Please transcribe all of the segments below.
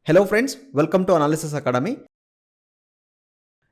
Hello friends, welcome to analysis academy.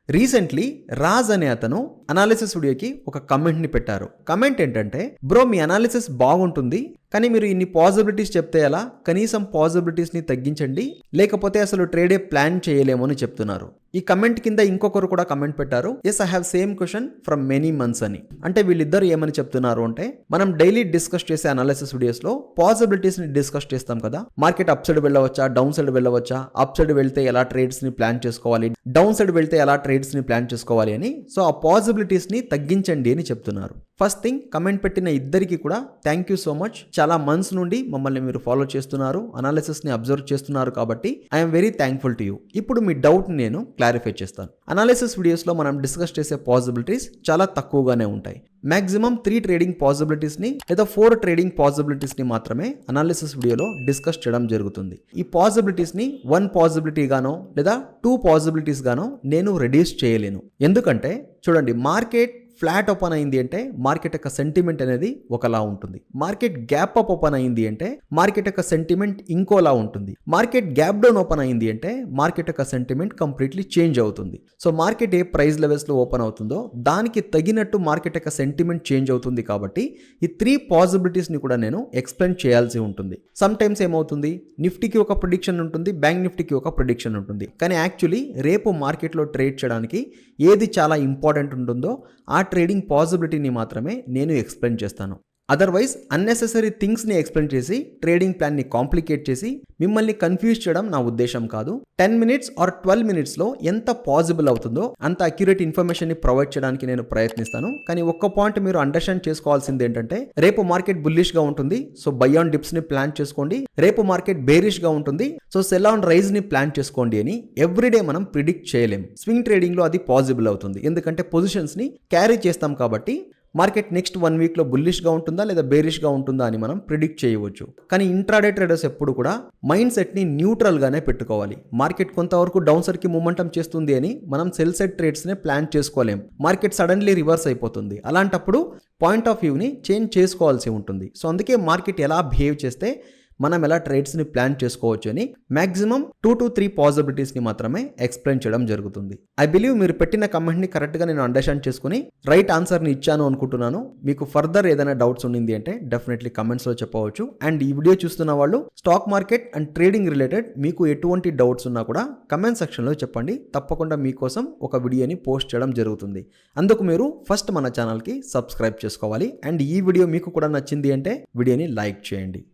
Recently Raj అనే అతను analysis వీడియోకి ఒక కమెంట్ని పెట్టారు. కమెంట్ ఏంటంటే, బ్రో మీ అనాలిసిస్ బాగుంటుంది, కానీ మీరు ఇన్ని పాసిబిలిటీస్ చెప్తే ఎలా, కనీసం పాసిబిలిటీస్ని తగ్గించండి, లేకపోతే అసలు ట్రేడే ప్లాన్ చేయలేము అని చెప్తున్నారు. ఈ కమెంట్ కింద ఇంకొకరు కూడా కమెంట్ పెట్టారు, yes I have same question from many months అని. అంటే వీళ్ళిద్దరు ఏమని చెప్తున్నారు అంటే, మనం డైలీ డిస్కస్ చేసే అనాలిసిస్ వీడియోస్లో పాసిబిలిటీస్ని డిస్కస్ చేస్తాం కదా, మార్కెట్ అప్ సైడ్ వెళ్ళవచ్చా, డౌన్ సైడ్ వెళ్ళవచ్చా, అప్ సైడ్ వెళ్తే ఎలా ట్రేడ్స్ని ప్లాన్ చేసుకోవాలి, డౌన్ సైడ్ వెళ్తే ఎలా ట్రేడ్స్ని ప్లాన్ చేసుకోవాలి అని. సో ఆ పాసిబిలిటీస్ని తగ్గించండి అని చెప్తున్నారు. ఫస్ట్ థింగ్, కమెంట్ పెట్టిన ఇద్దరికి కూడా థ్యాంక్ యూ సో మచ్. చాలా మంత్స్ నుండి మమ్మల్ని మీరు ఫాలో చేస్తున్నారు, అనాలిసిస్ని అబ్జర్వ్ చేస్తున్నారు, కాబట్టి I'm very thankful to you. ఇప్పుడు మీ డౌట్ని నేను క్లారిఫై చేస్తాను. అనాలిసిస్ వీడియోస్లో మనం డిస్కస్ చేసే పాసిబిలిటీస్ చాలా తక్కువగానే ఉంటాయి. మాక్సిమం 3 ట్రేడింగ్ పాసిబిలిటీస్ని లేదా 4 ట్రేడింగ్ పాసిబిలిటీస్ని మాత్రమే అనాలిసిస్ వీడియోలో డిస్కస్ చేయడం జరుగుతుంది. ఈ పాసిబిలిటీస్ని 1 పాసిబిలిటీ గానో లేదా 2 పాసిబిలిటీస్ గానో నేను రెడ్యూస్ చేయలేను. ఎందుకంటే చూడండి, మార్కెట్ ఫ్లాట్ ఓపెన్ అయింది అంటే మార్కెట్ యొక్క సెంటిమెంట్ అనేది ఒకలా ఉంటుంది. మార్కెట్ గ్యాప్ అప్ ఓపెన్ అయింది అంటే మార్కెట్ యొక్క సెంటిమెంట్ ఇంకోలా ఉంటుంది. మార్కెట్ గ్యాప్ డౌన్ ఓపెన్ అయింది అంటే మార్కెట్ యొక్క సెంటిమెంట్ కంప్లీట్లీ చేంజ్ అవుతుంది. సో మార్కెట్ ఏ ప్రైస్ లెవెల్స్లో ఓపెన్ అవుతుందో దానికి తగినట్టు మార్కెట్ యొక్క సెంటిమెంట్ చేంజ్ అవుతుంది. కాబట్టి ఈ 3 పాసిబిలిటీస్ని కూడా నేను ఎక్స్ప్లెయిన్ చేయాల్సి ఉంటుంది. సమ్ టైమ్స్ ఏమవుతుంది, నిఫ్టీకి ఒక ప్రిడిక్షన్ ఉంటుంది, బ్యాంక్ నిఫ్టీకి ఒక ప్రిడిక్షన్ ఉంటుంది, కానీ యాక్చువల్లీ రేపు మార్కెట్లో ట్రేడ్ చేయడానికి ఏది చాలా ఇంపార్టెంట్ ఉంటుందో ఆ ట్రేడింగ్ పాసిబిలిటీని మాత్రమే నేను ఎక్స్ప్లెయిన్ చేస్తాను. అదర్వైజ్ అన్నెసెసరీ థింగ్స్ని ఎక్స్ప్లెయిన్ చేసి ట్రేడింగ్ ప్లాన్ని కాంప్లికేట్ చేసి మిమ్మల్ని కన్ఫ్యూజ్ చేయడం నా ఉద్దేశం కాదు. 10 మినిట్స్ ఆర్ 12 మినిట్స్లో ఎంత పాసిబుల్ అవుతుందో అంత అక్యురేట్ ఇన్ఫర్మేషన్ని ప్రొవైడ్ చేయడానికి నేను ప్రయత్నిస్తాను. కానీ ఒక్క పాయింట్ మీరు అండర్స్టాండ్ చేసుకోవాల్సింది ఏంటంటే, రేపు మార్కెట్ బుల్లిష్గా ఉంటుంది, సో బై ఆన్ డిప్స్ని ప్లాన్ చేసుకోండి. రేపు మార్కెట్ బేరిష్గా ఉంటుంది, సో సెల్ ఆన్ రైజ్ని ప్లాన్ చేసుకోండి అని ఎవ్రీడే మనం ప్రిడిక్ట్ చేయలేం. స్వింగ్ ట్రేడింగ్లో అది పాసిబుల్ అవుతుంది, ఎందుకంటే పొజిషన్స్ని క్యారీ చేస్తాం కాబట్టి మార్కెట్ నెక్స్ట్ 1 వీక్లో బుల్లిష్గా ఉంటుందా లేదా బేరిష్గా ఉంటుందా అని మనం ప్రిడిక్ట్ చేయవచ్చు. కానీ ఇంట్రాడే ట్రేడర్స్ ఎప్పుడు కూడా మైండ్ సెట్ని న్యూట్రల్గానే పెట్టుకోవాలి. మార్కెట్ కొంతవరకు డౌన్ సైడ్కి మూమెంటం చేస్తుంది అని మనం సెల్ సైడ్ ట్రేడ్స్నే ప్లాన్ చేసుకోలేం. మార్కెట్ సడన్లీ రివర్స్ అయిపోతుంది. అలాంటప్పుడు పాయింట్ ఆఫ్ వ్యూని చేంజ్ చేసుకోవాల్సి ఉంటుంది. సో అందుకే మార్కెట్ ఎలా బిహేవ్ చేస్తే మనం ఎలా ట్రేడ్స్ని ప్లాన్ చేసుకోవచ్చు అని మ్యాక్సిమం 2 to 3 పాసిబిలిటీస్ని మాత్రమే ఎక్స్ప్లెయిన్ చేయడం జరుగుతుంది. ఐ బిలీవ్ మీరు పెట్టిన కమెంట్ని కరెక్ట్గా నేను అండర్స్టాండ్ చేసుకుని రైట్ ఆన్సర్ని ఇచ్చాను అనుకుంటున్నాను. మీకు ఫర్దర్ ఏదైనా డౌట్స్ ఉండింది అంటే డెఫినెట్లీ కమెంట్స్లో చెప్పవచ్చు. అండ్ ఈ వీడియో చూస్తున్న వాళ్ళు stock market and trading related మీకు ఎటువంటి డౌట్స్ ఉన్నా కూడా కమెంట్ సెక్షన్లో చెప్పండి. తప్పకుండా మీకోసం ఒక వీడియోని పోస్ట్ చేయడం జరుగుతుంది. అందుకు మీరు ఫస్ట్ మన ఛానల్కి సబ్స్క్రైబ్ చేసుకోవాలి. అండ్ ఈ వీడియో మీకు కూడా నచ్చింది అంటే వీడియోని లైక్ చేయండి.